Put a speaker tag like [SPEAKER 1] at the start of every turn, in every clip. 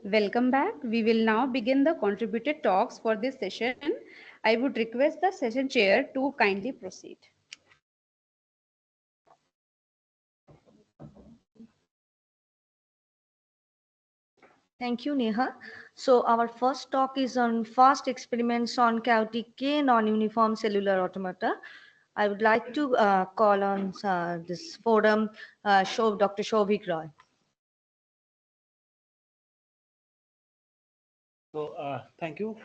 [SPEAKER 1] Welcome back. We will now begin the contributed talks for this session. I would request the session chair to kindly proceed.
[SPEAKER 2] Thank you, Neha. So our first talk is on fast experiments on chaotic K non-uniform cellular automata. I would like to call on this forum Dr. SOUVIK Roy.
[SPEAKER 3] Thank you.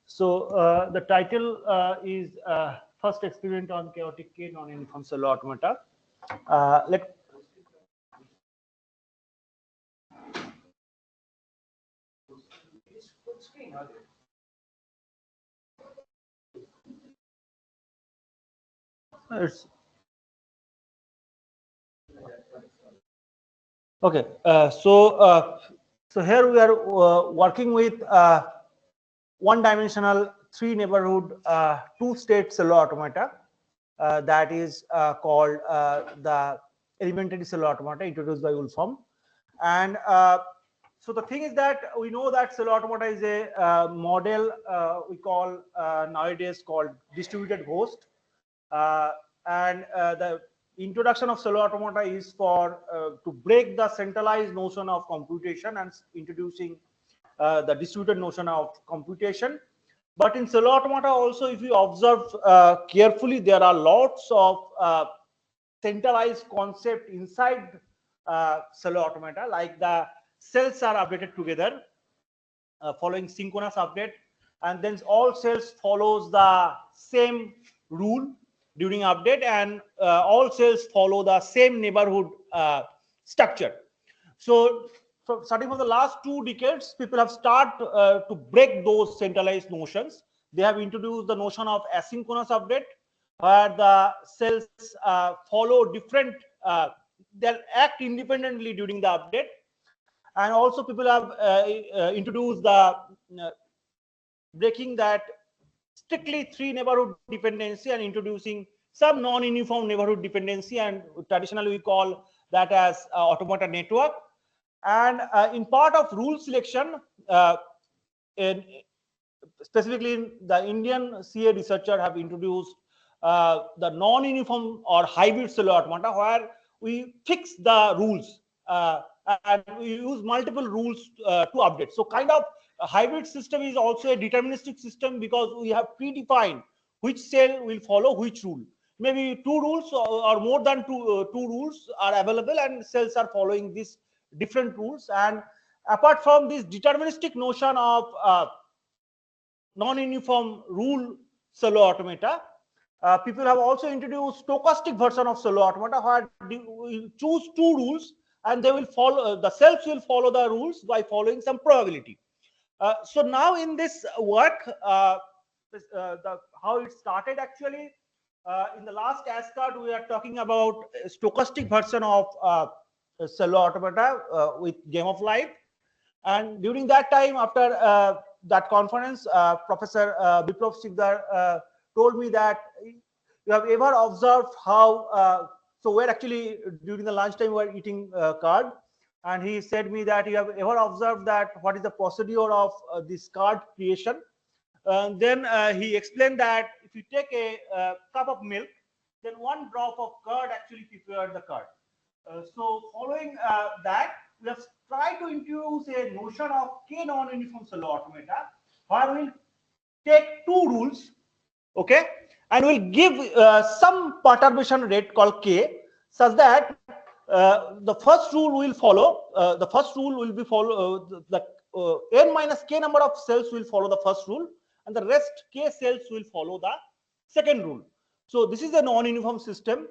[SPEAKER 3] The title is First Experiment on Chaotic K Non-Uniform Cellular Automata. Let it's okay. So here we are working with one-dimensional three-neighborhood two-state cellular automata that is called the elementary cellular automata introduced by Wolfram. And so the thing is that we know that cellular automata is a model we call nowadays called distributed host. The introduction of cellular automata is for to break the centralized notion of computation and introducing the distributed notion of computation. But in cellular automata also, if you observe carefully, there are lots of centralized concept inside cellular automata, like the cells are updated together following synchronous update, and then all cells follows the same rule during update, and all cells follow the same neighborhood structure. So starting from the last 2 decades, people have started to break those centralized notions. They have introduced the notion of asynchronous update, where the cells follow different, they act independently during the update. And also people have introduced the breaking that strictly three neighborhood dependency and introducing some non-uniform neighborhood dependency, and traditionally we call that as automata network. And in part of rule selection, in, specifically in the Indian CA researcher have introduced the non-uniform or hybrid cellular automata, where we fix the rules and we use multiple rules to update. So kind of a hybrid system is also a deterministic system, because we have predefined which cell will follow which rule. Maybe 2 rules or more than two rules are available, and cells are following these different rules. And apart from this deterministic notion of non-uniform rule cellular automata, people have also introduced stochastic version of cellular automata, where we choose 2 rules and they will follow, the cells will follow the rules by following some probability. So now in this work, how it started actually, in the last ASCAT, we are talking about a stochastic version of cellular automata with game of life. And during that time, after that conference, Professor Biplab Sikdar told me that you have ever observed how, so we're actually during the lunchtime we're eating card, and he said me that you have ever observed that what is the procedure of this card creation. Then he explained that if you take a cup of milk, then 1 drop of curd actually prepared the curd. So following that, we have tried to introduce a notion of K non-uniform cellular automata, where we'll take 2 rules, okay, and we'll give some perturbation rate called K, such that the first rule will follow, the first rule will be follow, the n minus k number of cells will follow the first rule, and the rest k cells will follow the second rule. So this is a non-uniform system,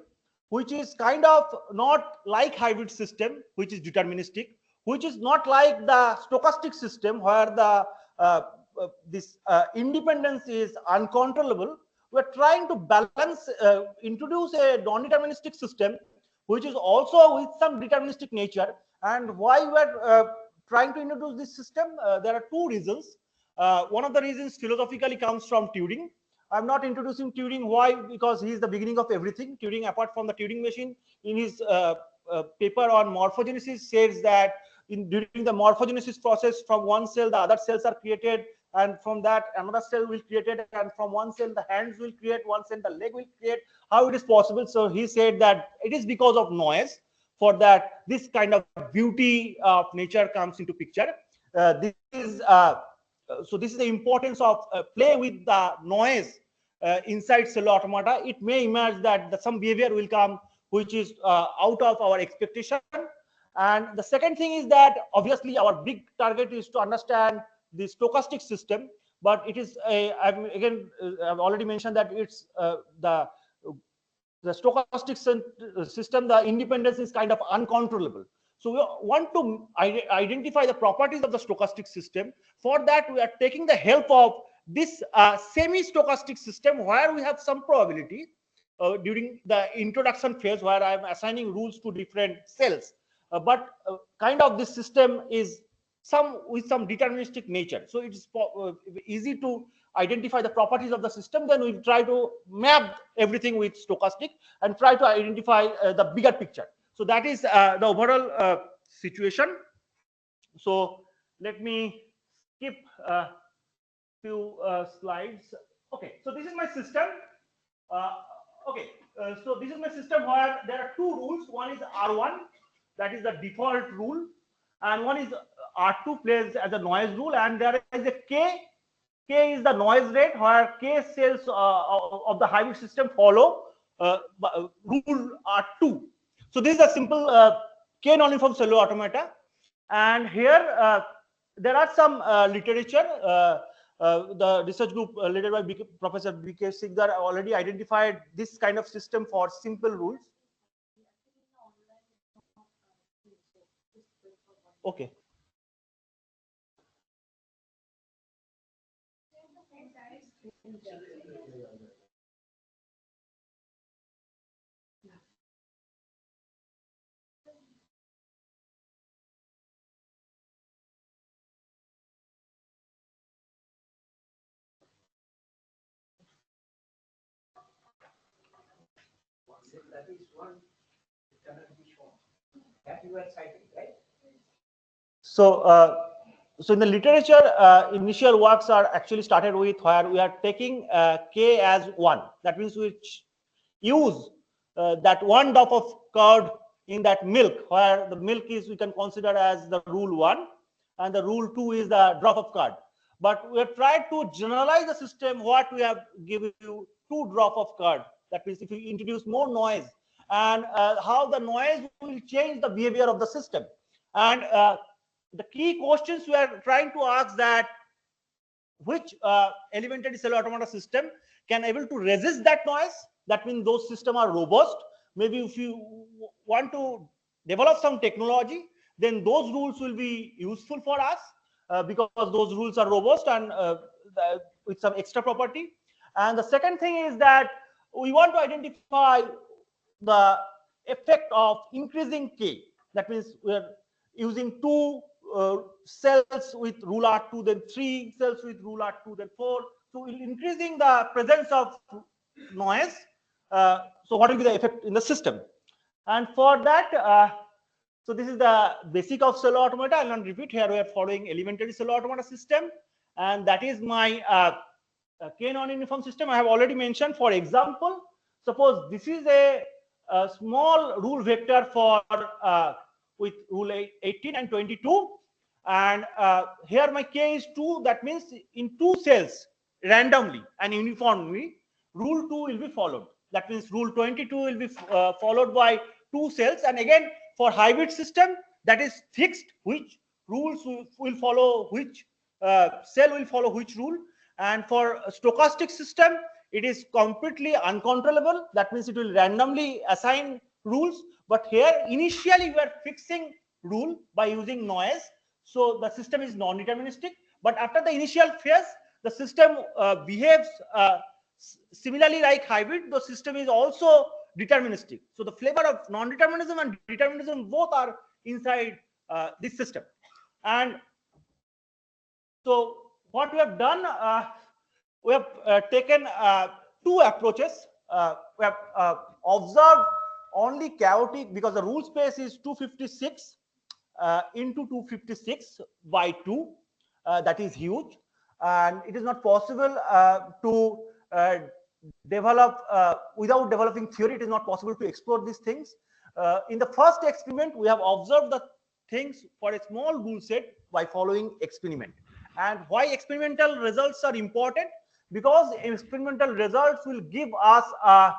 [SPEAKER 3] which is kind of not like hybrid system, which is deterministic, which is not like the stochastic system, where the this independence is uncontrollable. We're trying to balance, introduce a non-deterministic system, which is also with some deterministic nature. And why we're trying to introduce this system? There are 2 reasons. One of the reasons philosophically comes from Turing. I'm not introducing Turing. Why? Because he is the beginning of everything. Turing, apart from the Turing machine, in his paper on morphogenesis, says that during the morphogenesis process, from one cell the other cells are created, and from that another cell will create it, and from one cell the hands will create, one cell the leg will create. How it is possible? So he said that it is because of noise. For that, this kind of beauty of nature comes into picture. So this is the importance of play with the noise inside cellular automata. It may emerge that some behavior will come which is out of our expectation. And the second thing is that obviously our big target is to understand the stochastic system, but it is I've already mentioned that it's the stochastic system, the independence is kind of uncontrollable. So we want to identify the properties of the stochastic system. For that, we are taking the help of this semi-stochastic system, where we have some probability during the introduction phase, where I am assigning rules to different cells. But kind of this system is with some deterministic nature. So it's easy to identify the properties of the system. Then we try to map everything with stochastic and try to identify the bigger picture. So that is the overall situation. So let me skip a few slides. Okay, so this is my system. So this is my system where there are two rules. One is R1, that is the default rule, and one is R2 plays as a noise rule, and there is a K. K is the noise rate, where K cells of the hybrid system follow rule R2. So this is a simple K non-uniform cellular automata. And here there are some literature. The research group led by Professor B.K. Sikdar already identified this kind of system for simple rules. Okay. That is one cannot be shown. That you are citing, right? So, so in the literature, initial works are actually started with where we are taking K as 1. That means we use that one drop of curd in that milk, where the milk is we can consider as the rule 1, and the rule 2 is the drop of curd. But we have tried to generalize the system. What we have given you 2 drop of curd. That means if you introduce more noise, and how the noise will change the behavior of the system. And the key questions we are trying to ask that which elementary cellular automata system can able to resist that noise. That means those systems are robust. Maybe if you want to develop some technology, then those rules will be useful for us because those rules are robust and with some extra property. And the second thing is that we want to identify the effect of increasing K. That means we are using 2 cells with rule R2, then 3 cells with rule R2, then 4. So increasing the presence of noise. So what will be the effect in the system? And for that, so this is the basic of cellular automata. I'll not repeat. Here we are following elementary cellular automata system, and that is my K non-uniform system. I have already mentioned. For example, suppose this is a small rule vector for with rule 18 and 22, and here my K is 2. That means in 2 cells randomly and uniformly rule 2 will be followed. That means rule 22 will be followed by 2 cells, and again for hybrid system that is fixed, which rules will follow which cell will follow which rule. And for a stochastic system, it is completely uncontrollable. That means it will randomly assign rules. But here initially we are fixing rule by using noise. So the system is non-deterministic. But after the initial phase, the system behaves similarly like hybrid. The system is also deterministic. So the flavor of non-determinism and determinism both are inside this system. And so what we have done, we have taken 2 approaches. We have observed only chaotic, because the rule space is 256, into 256 by 2. That is huge, and it is not possible to develop without developing theory. It is not possible to explore these things. In the first experiment, we have observed the things for a small rule set by following experiment. And why experimental results are important? Because experimental results will give us a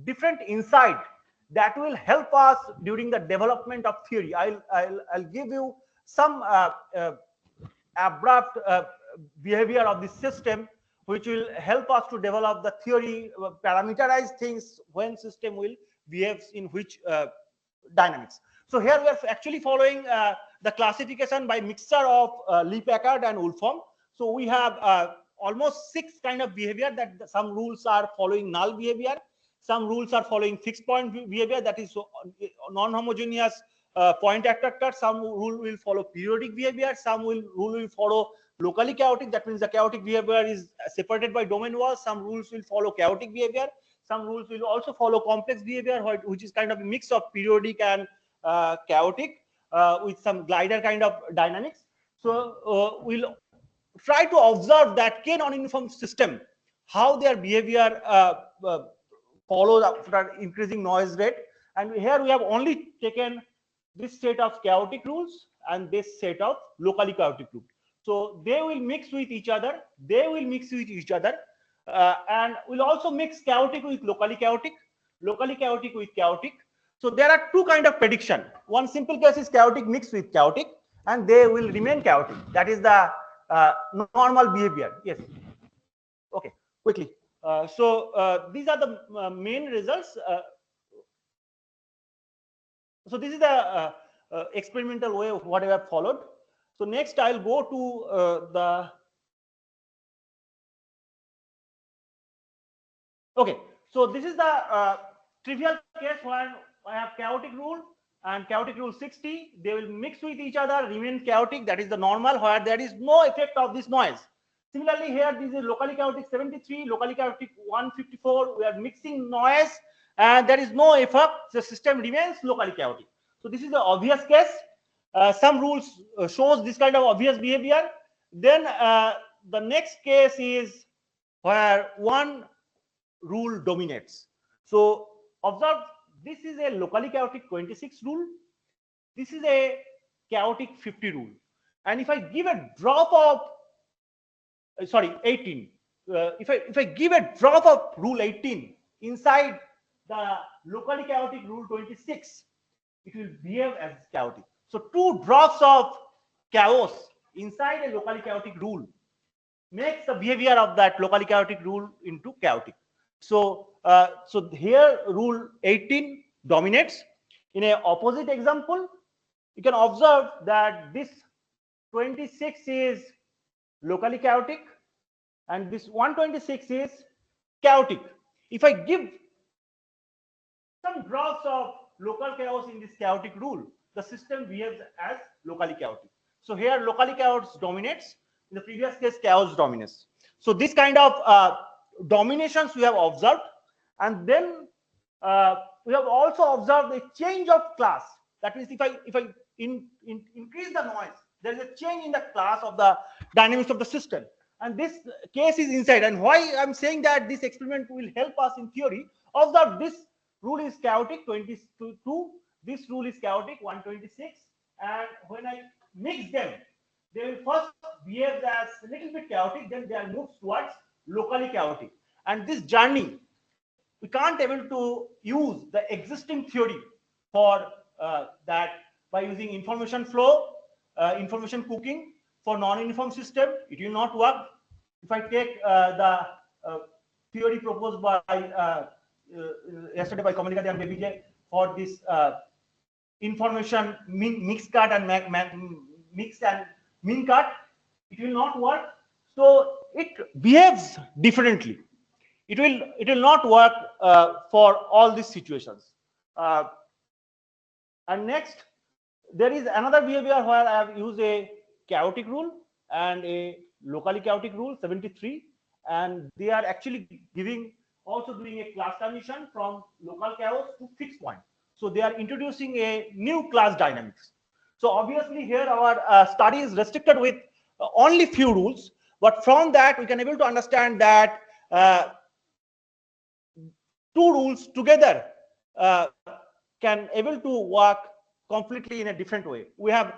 [SPEAKER 3] different insight that will help us during the development of theory. I'll give you some abrupt behavior of the system which will help us to develop the theory, parameterize things when system will behave in which dynamics. So here we are actually following the classification by mixture of Lee Packard and Wolfram. So we have almost 6 kind of behavior, that some rules are following null behavior, some rules are following fixed point behavior, that is non-homogeneous point attractor, some rule will follow periodic behavior, some rule will follow locally chaotic, that means the chaotic behavior is separated by domain walls, some rules will follow chaotic behavior, some rules will also follow complex behavior, which is kind of a mix of periodic and chaotic with some glider kind of dynamics. So we'll try to observe that k non-uniform system, how their behavior follows after increasing noise rate. And here we have only taken this set of chaotic rules and this set of locally chaotic rules. So they will mix with each other. And we'll also mix chaotic with locally chaotic with chaotic. So there are 2 kind of prediction. One simple case is chaotic mixed with chaotic, and they will remain chaotic. That is the normal behavior. Yes. Okay. Quickly. So these are the main results. So this is the experimental way of what I have followed. So next I'll go to the. Okay. So this is the trivial case where I have chaotic rule and chaotic rule 60. They will mix with each other, remain chaotic. That is the normal, where there is no effect of this noise. Similarly, here this is locally chaotic 73, locally chaotic 154. We are mixing noise and there is no effect. The system remains locally chaotic. So this is the obvious case. Some rules shows this kind of obvious behavior. Then the next case is where one rule dominates. So observe, this is a locally chaotic 26 rule. This is a chaotic 50 rule. And if I give a drop of 18. If I give a drop of rule 18 inside the locally chaotic rule 26, it will behave as chaotic. So 2 drops of chaos inside a locally chaotic rule makes the behavior of that locally chaotic rule into chaotic. So so here rule 18 dominates. In a opposite example, you can observe that this 26 is locally chaotic and this 126 is chaotic. If I give some drops of local chaos in this chaotic rule, the system behaves as locally chaotic. So here locally chaos dominates. In the previous case, chaos dominates. So this kind of dominations we have observed, and then we have also observed a change of class. That means if I increase the noise, there is a change in the class of the dynamics of the system. And this case is inside. And why I'm saying that this experiment will help us in theory, observe this rule is chaotic 22, this rule is chaotic 126, and when I mix them, they will first behave as a little bit chaotic, then they are moved towards locally chaotic. And this journey, we can't able to use the existing theory for that by using information flow, information cooking for non-uniform system. It will not work. If I take the theory proposed by yesterday by Kumari and Bibhash for this information mix cut and mix and min cut, it will not work. So it behaves differently. It will not work for all these situations. And next, there is another behavior where I have used a chaotic rule and a locally chaotic rule 73, and they are actually doing a class transition from local chaos to fixed point. So they are introducing a new class dynamics. So obviously here our study is restricted with only few rules, but from that we can able to understand that two rules together can able to work completely in a different way. We have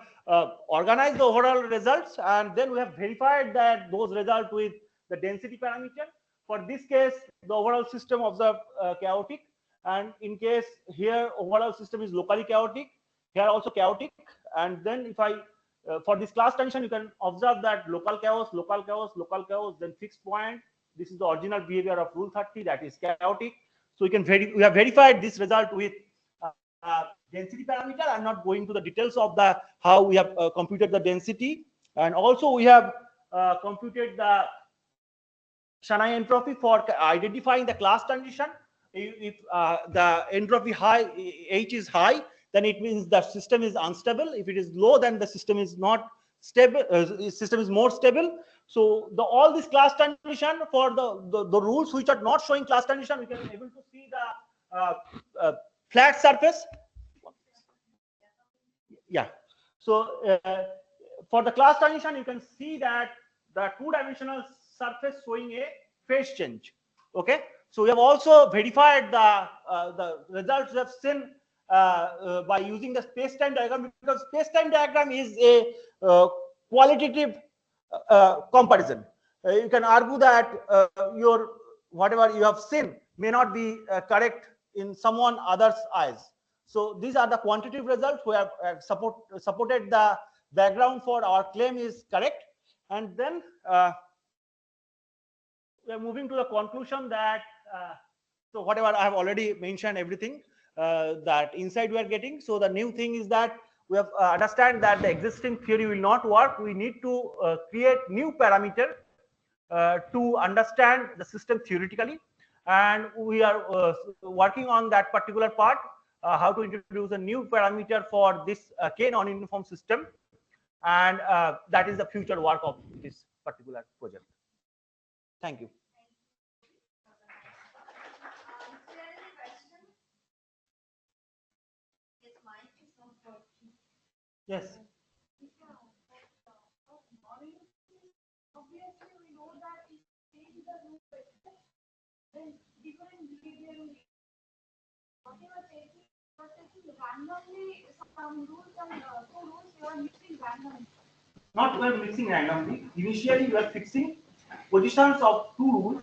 [SPEAKER 3] organized the overall results, and then we have verified that those results with the density parameter. For this case, the overall system observed chaotic, and in case here overall system is locally chaotic, here also chaotic. And then if I for this class transition, you can observe that local chaos, local chaos, local chaos, then fixed point. This is the original behavior of rule 30, that is chaotic. So we have verified this result with density parameter. I'm not going to the details of the how we have computed the density, and also we have computed the Tanay entropy for identifying the class transition. If the entropy high H is high, then it means the system is unstable. If it is low, then the system is not stable. System is more stable. So all this class transition for the rules which are not showing class transition, we can able to see the flat surface. Yeah. So for the class transition, you can see that the two-dimensional surface showing a phase change. Okay. So we have also verified the results we have seen by using the space-time diagram, because space-time diagram is a qualitative comparison. You can argue that your whatever you have seen may not be correct in someone other's eyes. So these are the quantitative results. We have supported the background for our claim is correct, and then we are moving to the conclusion that so whatever I have already mentioned everything that insight we are getting. So the new thing is that we have understand that the existing theory will not work. We need to create new parameter to understand the system theoretically, and we are working on that particular part, how to introduce a new parameter for this k non-uniform system, and that is the future work of this particular project. Thank you. Yes.
[SPEAKER 4] Obviously, we know that if take the root vector, then different behavior will be. What you are taking randomly some rules and two rules you are mixing randomly.
[SPEAKER 3] Not we are mixing randomly. Initially, we are fixing positions of two rules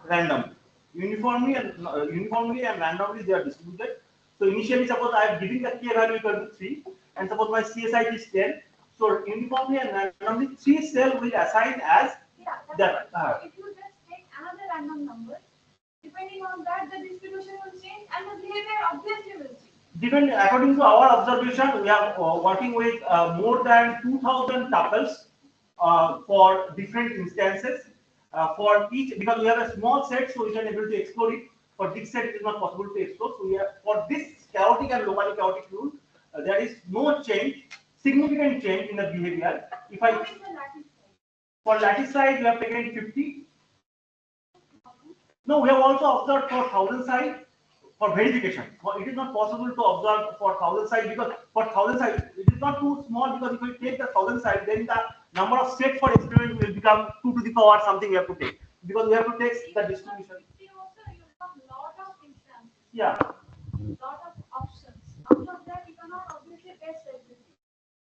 [SPEAKER 3] randomly. Uniformly and randomly they are distributed. So initially, suppose I am giving the k value equal to 3, and suppose my CSI is 10. So uniformly and randomly, 3 cell will assign as that.
[SPEAKER 4] So if you just take another random number, depending on that, the distribution will change and the behavior obviously will change.
[SPEAKER 3] Depending according to our observation, we are working with more than 2,000 tuples for different instances. For each, because we have a small set, so we can able to explore it. For this set, it is not possible to explore. So we have, for this chaotic and locally chaotic rule, there is no change, significant change in the behavior. If I for lattice size, we have taken 50. No, we have also observed for 1,000 size for verification. It is not possible to observe for 1,000 size, because for 1,000 size it is not too small, because if we take the 1,000 size, then the number of sets for experiment will become 2 to the power something we have to take, because we have to take the distribution.
[SPEAKER 4] Also, you have lot of instances.
[SPEAKER 3] Yeah.
[SPEAKER 4] Lot of options. Out of that, you cannot obviously test everything.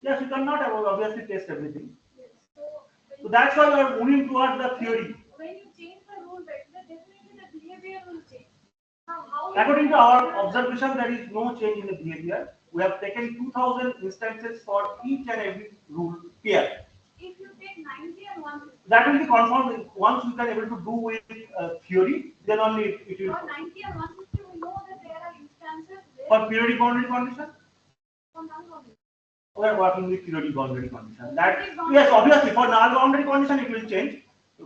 [SPEAKER 3] Yes, you cannot obviously test everything.
[SPEAKER 4] Yes.
[SPEAKER 3] So that's why we are moving towards the theory.
[SPEAKER 4] When you change the rule vector, definitely the behavior will change. Now,
[SPEAKER 3] according to our observation, there is no change in the behavior. We have taken 2,000 instances for each and every rule pair.
[SPEAKER 4] If you take 90 and 150,
[SPEAKER 3] that will be confirmed once we can able to do with theory. Then only it will.
[SPEAKER 4] For 90 and 150, we know that there are instances where
[SPEAKER 3] For periodic boundary condition.
[SPEAKER 4] For non-boundary.
[SPEAKER 3] We are working with periodic boundary condition. That yes, obviously for non-boundary condition it will change.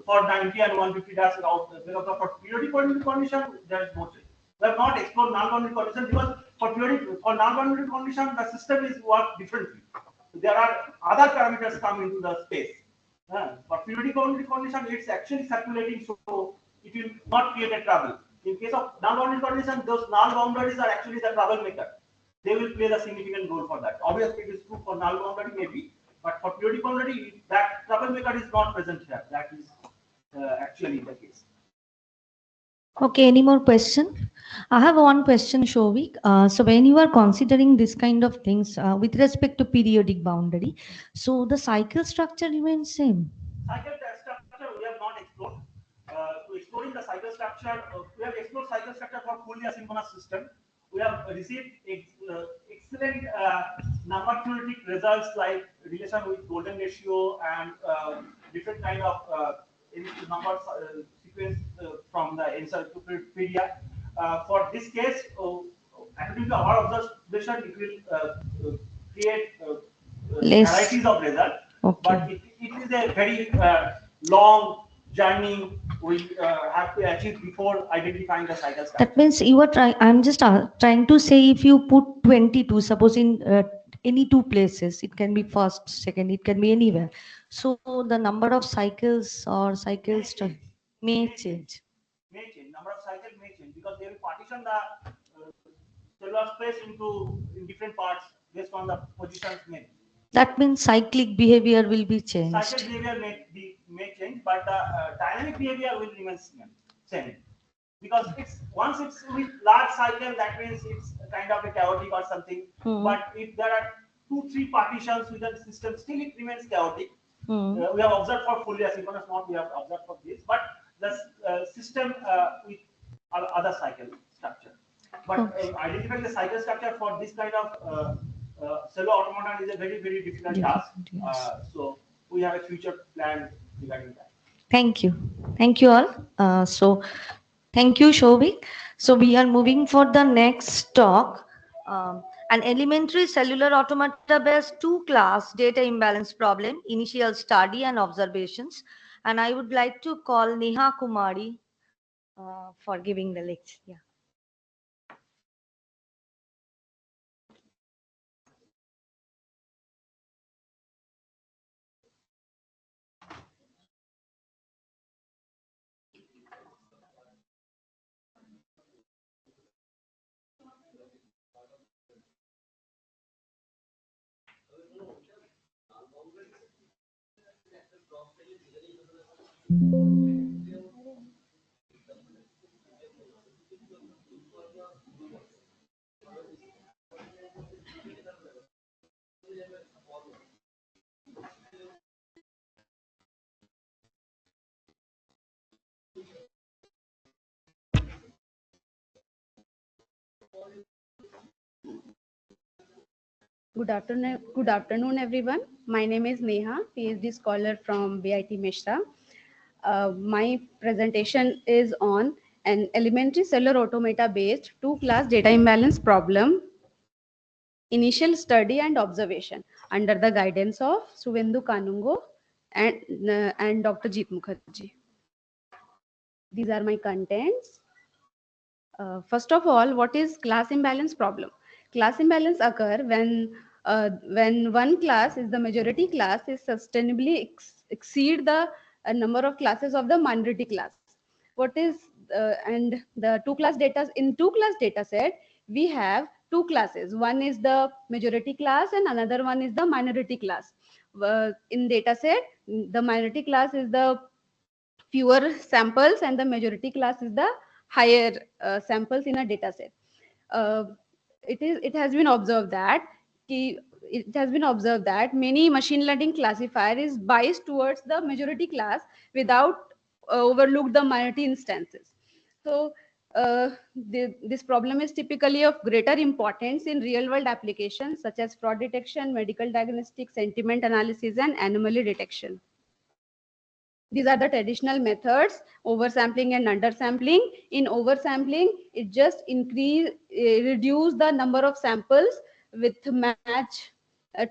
[SPEAKER 3] For 90 and 150, that's out. Because for periodic boundary condition there is no change. We have not explored non-boundary condition, because for non-boundary condition the system is work differently. There are other parameters come into the space. For periodic boundary condition, it's actually circulating, so it will not create a trouble. In case of non-boundary condition, those null boundaries are actually the troublemaker. they will play the significant role for that. Obviously, it is true for null boundary maybe, but for periodic boundary, that troublemaker is not present here. That is actually the case.
[SPEAKER 2] Okay, any more question? I have one question, Shovik. So when you are considering this kind of things with respect to periodic boundary, so the cycle structure remains same.
[SPEAKER 3] Cycle structure we have not explored. To exploring the cycle structure, we have explored cycle structure for fully asynchronous system. We have received excellent number theoretic results like relation with golden ratio and different kind of number sequence from the encyclopedia. For this case, according to our observation, it will create
[SPEAKER 2] Less.
[SPEAKER 3] varieties of result.
[SPEAKER 2] Okay.
[SPEAKER 3] But it is a very long journey we have to achieve before identifying the cycle structure.
[SPEAKER 2] That means you are trying, I'm just trying to say if you put 22, suppose in any two places, it can be first, second, it can be anywhere. So the number of cycles or cycles may change.
[SPEAKER 3] May change. Number of cycles may change because they will partition the cellular space into in different parts based on the positions made.
[SPEAKER 2] That means cyclic behavior will be changed.
[SPEAKER 3] Cyclic behavior may change, but the dynamic behavior will remain same. Because it's once it's with large cycle, that means it's kind of a chaotic or something. But if there are 2-3 partitions within the system, still it remains chaotic. We have observed for fully asynchronous mode, we have observed for this, but the system with other cycle structure. But identifying the cycle structure for this kind of cellular automata is a very, very difficult task. So we have a future plan regarding that.
[SPEAKER 2] Thank you. Thank you all. So thank you, Shovik. So we are moving for the next talk. An elementary cellular automata based two-class data imbalance problem, initial study and observations. And I would like to call Neha Kumari for giving the lecture. Yeah.
[SPEAKER 1] Good afternoon, everyone. My name is Neha, PhD scholar from BIT Mishra. My presentation is on an elementary cellular automata based two-class data imbalance problem, initial study and observation under the guidance of Suvendu Kanungo and Dr. Jeet Mukherjee. These are my contents. First of all, what is class imbalance problem? Class imbalance occur when one class is the majority class is sustainably exceed the number of classes of the minority class. What is and the two class data in two class data set we have two classes. One is the majority class and another one is the minority class. In data set, the minority class is the fewer samples and the majority class is the higher samples in a data set. It has been observed that many machine learning classifier is biased towards the majority class without overlook the minority instances. So this problem is typically of greater importance in real world applications such as fraud detection, medical diagnostics, sentiment analysis and anomaly detection. These are the traditional methods, oversampling and undersampling. In oversampling, it just reduce the number of samples with match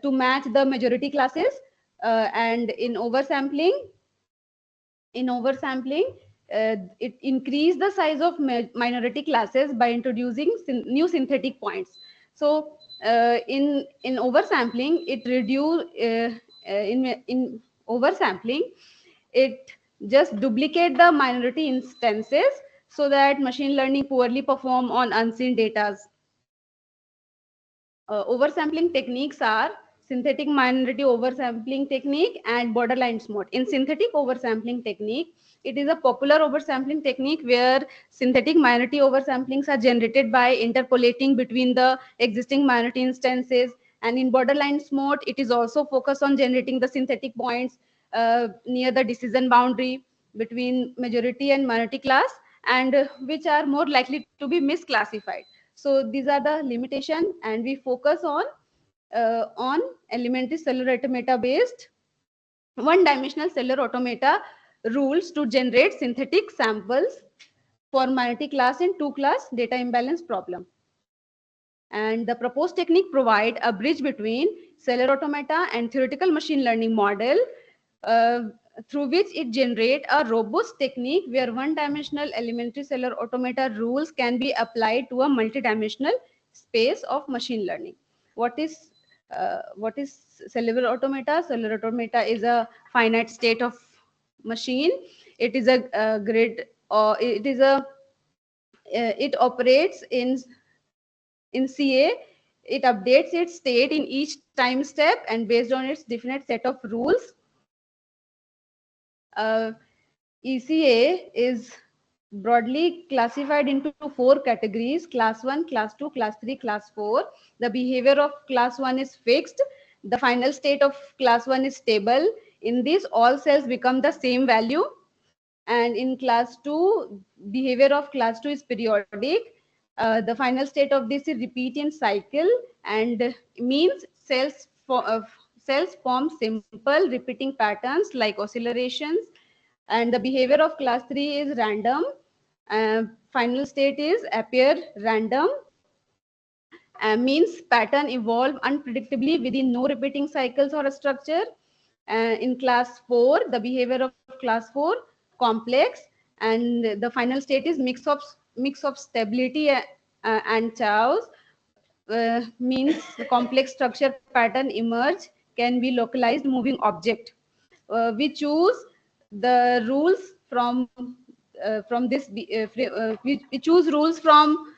[SPEAKER 1] to match the majority classes. And in oversampling, it increase the size of minority classes by introducing new synthetic points. So in oversampling, it reduce in oversampling, it just duplicate the minority instances so that machine learning poorly perform on unseen data. oversampling techniques are synthetic minority oversampling technique and borderline mode. In synthetic oversampling technique, it is a popular oversampling technique where synthetic minority oversamplings are generated by interpolating between the existing minority instances. And in borderline mode, it is also focused on generating the synthetic points near the decision boundary between majority and minority class, and which are more likely to be misclassified. So these are the limitation, and we focus on elementary cellular automata based one-dimensional cellular automata rules to generate synthetic samples for multi-class and two-class data imbalance problem. And the proposed technique provide a bridge between cellular automata and theoretical machine learning model, uh, through which it generate a robust technique where one-dimensional elementary cellular automata rules can be applied to a multidimensional space of machine learning. What is cellular automata? Cellular automata is a finite state of machine. It is a grid, or it operates in CA. It updates its state in each time step, and based on its definite set of rules. Uh, ECA is broadly classified into four categories: class 1, class 2, class 3, class 4. The behavior of class 1 is fixed. The final state of class 1 is stable. In this, all cells become the same value. And in class 2, behavior of class 2 is periodic. The final state of this is repeat in cycle, and means cells form simple repeating patterns like oscillations. And the behavior of class 3 is random. Final state is appear random, means pattern evolve unpredictably within no repeating cycles or a structure. In class 4, the behavior of class 4 complex, and the final state is mix of stability and chaos. Means the complex structure pattern emerge, can be localized moving object. We choose the rules from this we choose rules from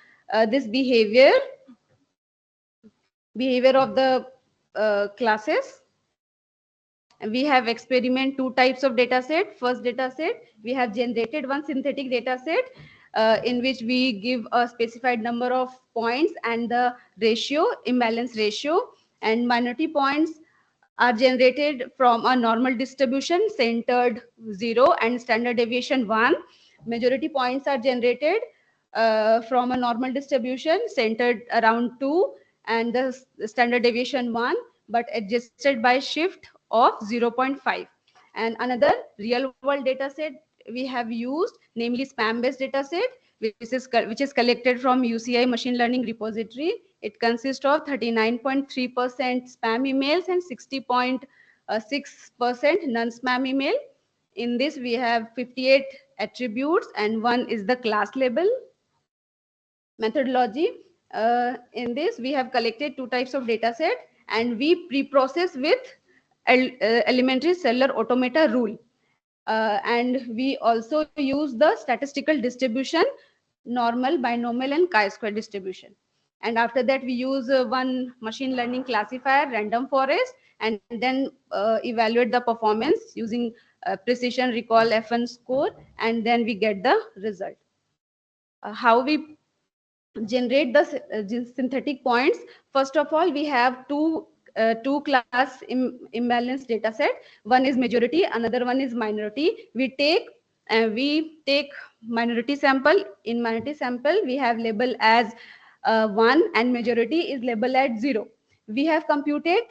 [SPEAKER 1] this behavior of the classes. We have experiment two types of data set. First data set, we have generated one synthetic data set in which we give a specified number of points and the ratio, imbalance ratio. And minority points are generated from a normal distribution centered 0 and standard deviation 1. Majority points are generated from a normal distribution centered around 2 and the standard deviation 1, but adjusted by shift of 0.5. And another real world data set we have used, namely spam based data set, which is collected from UCI machine learning repository. It consists of 39.3% spam emails and 60.6% non-spam email. In this, we have 58 attributes, and one is the class label. Methodology. In this, we have collected two types of data set, and we pre-process with elementary cellular automata rule. And we also use the statistical distribution, normal, binomial, and chi-square distribution. And after that, we use one machine learning classifier, random forest, and then evaluate the performance using precision recall F1 score, and then we get the result. How we generate the synthetic points? First of all, we have two class imbalance data set. One is majority, another one is minority. We take minority sample. In minority sample, we have label as 1, and majority is labeled at 0. We have computed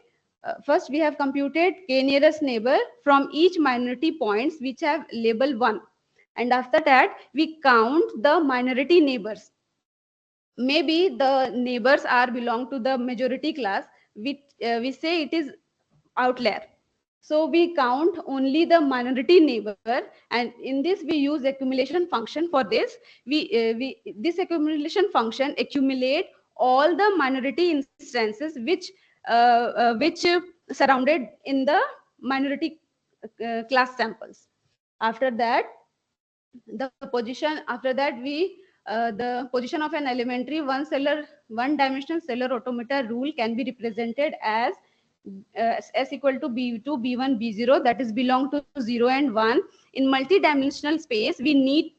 [SPEAKER 1] first we have computed k nearest neighbor from each minority points which have label 1, and after that we count the minority neighbors. Maybe the neighbors are belong to the majority class. We say it is outlier, so we count only the minority neighbor, and in this we use accumulation function. For this, this accumulation function accumulate all the minority instances which surrounded in the minority class samples. After that, the position after that we the position of an elementary one dimensional cellular automata rule can be represented as S equal to B2, B1, B0, that is belong to 0 and 1. In multi-dimensional space, we need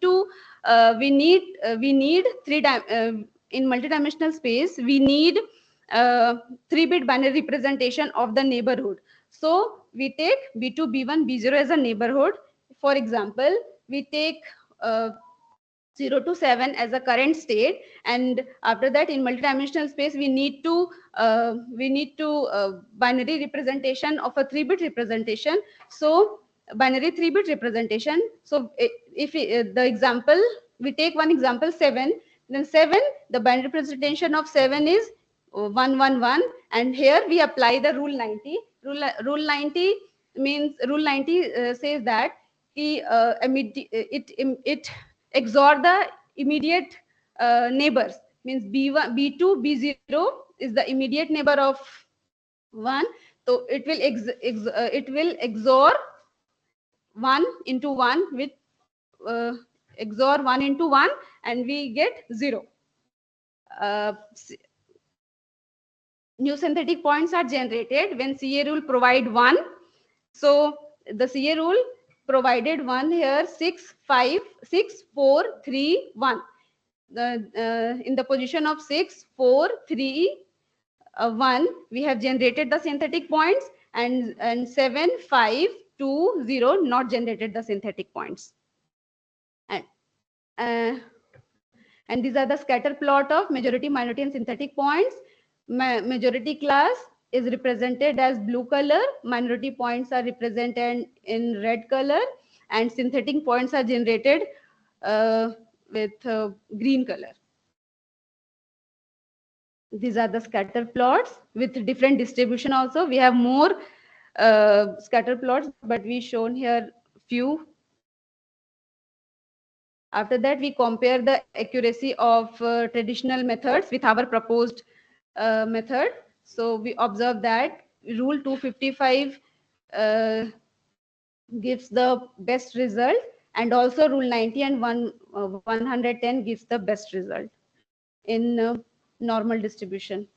[SPEAKER 1] in multi-dimensional space, we need 3-bit binary representation of the neighborhood. So we take B2, B1, B0 as a neighborhood. For example, we take 0 to 7 as a current state, and after that in multidimensional space we need to binary representation of a 3-bit representation. So binary 3-bit representation. So if the example, we take one example 7, then 7, the binary representation of 7 is 111, and here we apply the rule 90. Rule 90 means, rule 90 says that it XOR the immediate neighbors, means B1, B2, B0 is the immediate neighbor of 1. So it will XOR 1 into 1 with XOR 1 into 1, and we get 0. Uh, New synthetic points are generated when CA rule provide 1. So the CA rule provided 1 here, 6, 5, 6, 4, 3, 1. In the position of 6, 4, 3, 1, we have generated the synthetic points, and 7, 5, 2, 0 not generated the synthetic points. And these are the scatter plot of majority, minority, and synthetic points. Majority class is represented as blue color, minority points are represented in red color, and synthetic points are generated with green color. These are the scatter plots with different distribution also. We have more scatter plots, but we shown here few. After that, we compare the accuracy of traditional methods with our proposed method. So we observe that rule 255 gives the best result, and also rule 90 and 110 gives the best result in normal distribution.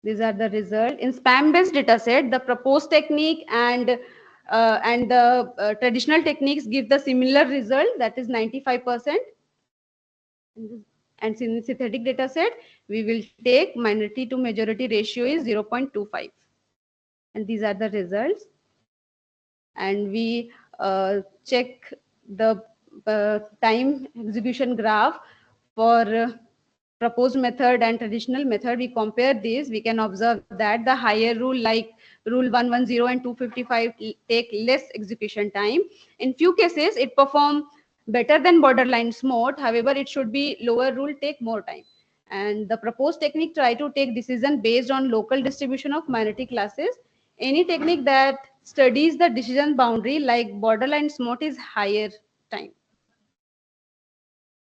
[SPEAKER 1] These are the result. In spam-based dataset, the proposed technique and the traditional techniques give the similar result, that is 95%. And in synthetic dataset, we will take minority to majority ratio is 0.25. And these are the results. And we check the time execution graph for proposed method and traditional method. We compare these, we can observe that the higher rule like rule 110 and 255 take less execution time. In few cases it perform better than borderline smooth, however it should be lower rule take more time. And the proposed technique try to take decision based on local distribution of minority classes. Any technique that studies the decision boundary like borderline smooth is higher time.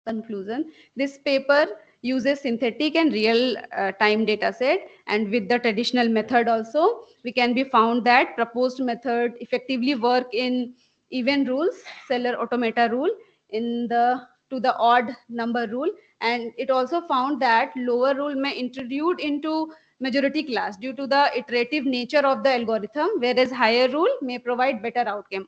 [SPEAKER 1] Conclusion, this paper uses synthetic and real time data set, and with the traditional method also we can be found that proposed method effectively work in even rules, cellular automata rule, in the to the odd number rule, and it also found that lower rule may intrude into majority class due to the iterative nature of the algorithm, whereas higher rule may provide better outcome.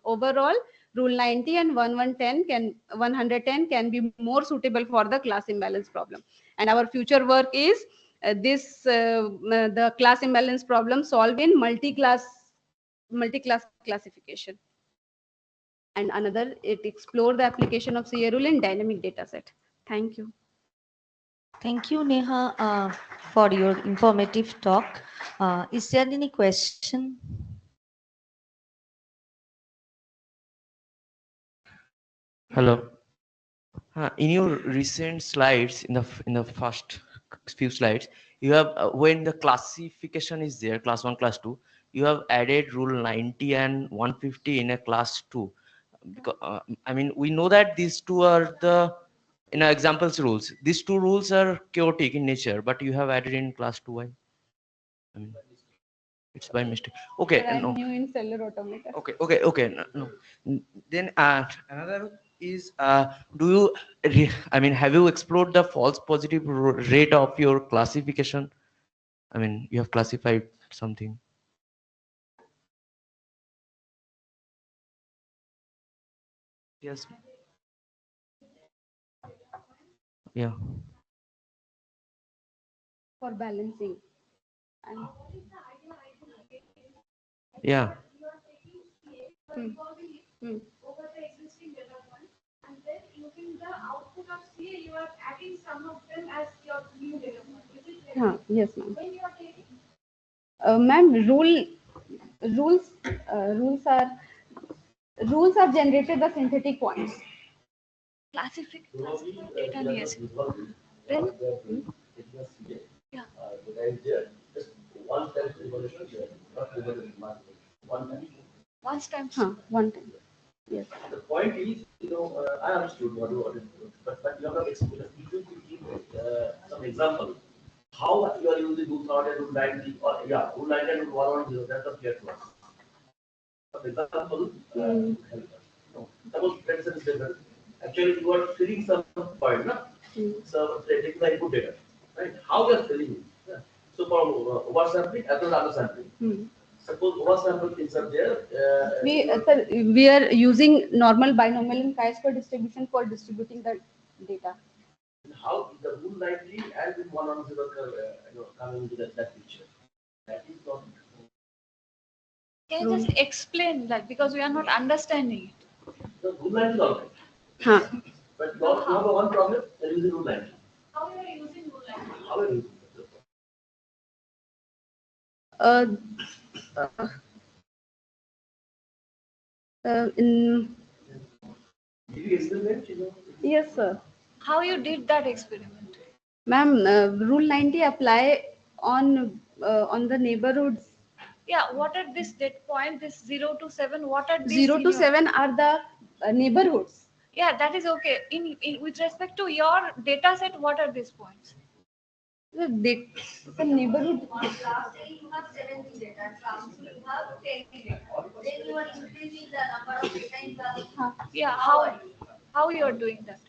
[SPEAKER 1] Overall, rule 90 and 110 can be more suitable for the class imbalance problem. And our future work is the class imbalance problem solved in multi-class classification. And another, it explore the application of CA rule in dynamic data set. Thank you.
[SPEAKER 2] Thank you, Neha, for your informative talk. Is there any question?
[SPEAKER 5] Hello. In your recent slides, in the first few slides, you have when the classification is there, class 1, class 2, you have added rule 90 and 150 in a class 2. Because I mean, we know that these two are the examples rules. These two rules are chaotic in nature, but you have added in class 2. I mean, it's by mistake. Okay,
[SPEAKER 1] I'm
[SPEAKER 5] no.
[SPEAKER 1] new in cellular automata.
[SPEAKER 5] Okay. No. Then another is do you I mean, have you explored the false positive rate of your classification? I mean, you have classified something. Yes. Yeah.
[SPEAKER 1] For balancing. And
[SPEAKER 5] Yeah.
[SPEAKER 1] hmm, hmm.
[SPEAKER 4] over the existing data point, and then using the output of CA, you are adding some of them as your new data point. Is it correct?
[SPEAKER 1] Yes, ma'am.
[SPEAKER 4] When you are taking
[SPEAKER 1] Ma'am, rules rules are rules are generated the synthetic points.
[SPEAKER 4] classific data needs, then yeah. Once times.
[SPEAKER 1] One time. Yes.
[SPEAKER 6] The point is, I understood what is, but you have to explain. If you could give some example, how you are using rule 30 and rule 90, or yeah, rule 90 and rule 110, that's the clear to us. For example, help us. No, suppose let's say this, actually you are filling some point, no? So taking the input data, right? How you are filling it? Yeah. So for over sampling as well as under sampling. Suppose over sample things are there.
[SPEAKER 1] Sir, we are using normal binomial and chi-square distribution for distributing the data.
[SPEAKER 6] How the rule 90 and rule 110 come into that picture. That is not.
[SPEAKER 4] Can you just explain that because we are not understanding it?
[SPEAKER 6] The rule 90 is all right.
[SPEAKER 1] Huh.
[SPEAKER 6] But you have one problem, there is a rule 90.
[SPEAKER 4] How you are using rule 90?
[SPEAKER 6] How are you using it?
[SPEAKER 1] Uh, in
[SPEAKER 6] Did you experiment?
[SPEAKER 1] Yes, sir.
[SPEAKER 4] How you did that experiment?
[SPEAKER 1] Ma'am, Rule 90 apply on the neighborhoods.
[SPEAKER 4] Yeah, what are this date point, this 0 to 7, what are these?
[SPEAKER 1] 0 to 7 are the neighborhoods.
[SPEAKER 4] Yeah, that is okay. In with respect to your data set, what are these points?
[SPEAKER 1] The neighborhood.
[SPEAKER 2] Class A, you have 70 data, and class B, you have 10 data. Then you are increasing the number of data in class A.
[SPEAKER 4] Yeah, how you are doing that?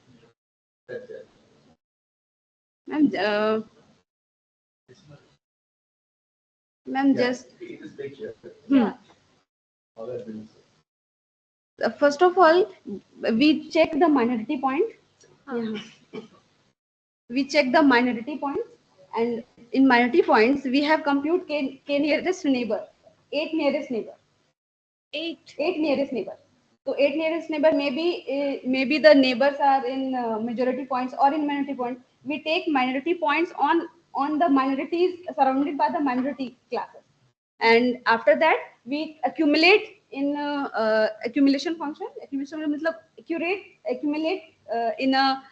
[SPEAKER 1] Ma'am, just first of all, we check the minority point. Yeah. We check the minority points, and in minority points, we have compute k nearest neighbor, 8 nearest neighbor. 8 nearest neighbor. So 8 nearest neighbor, maybe the neighbors are in majority points or in minority points. We take minority points on the minorities surrounded by the minority classes, and after that we accumulate in accumulation function. Accumulation means accumulate in a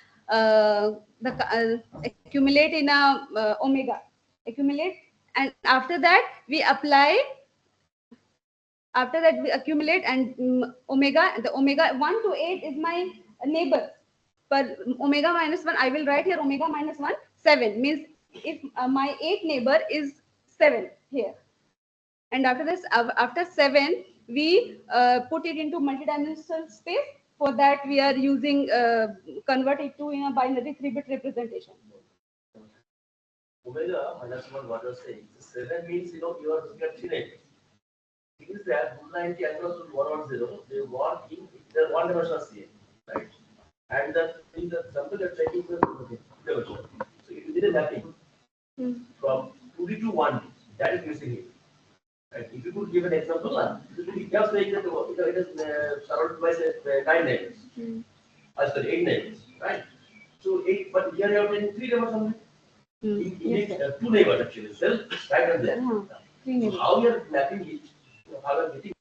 [SPEAKER 1] accumulate in a omega accumulate, and after that we accumulate, and the omega 1 to 8 is my neighbor. But omega minus 1, I will write here omega minus 1, 7 means if my 8 neighbor is 7 here. And after this, after 7, we put it into multidimensional space. For that, we are using convert it to in a binary 3-bit representation.
[SPEAKER 6] Omega minus 1, what you're saying. 7 means, you are looking at 3. It is that 290 across 110, they work in the one dimensional CA, right? And in the sample you're checking the dimension. So if you did a mapping from 2D to 1D, that is missing here. Right? If you could give an example, just like that it is surrounded by say, 9 neighbors. Sorry, 8 neighbors, right? So 8, but here you are taking 3 neighbors only. Yes, 2 neighbors actually, self, right and there. So how you are mapping it, how you are getting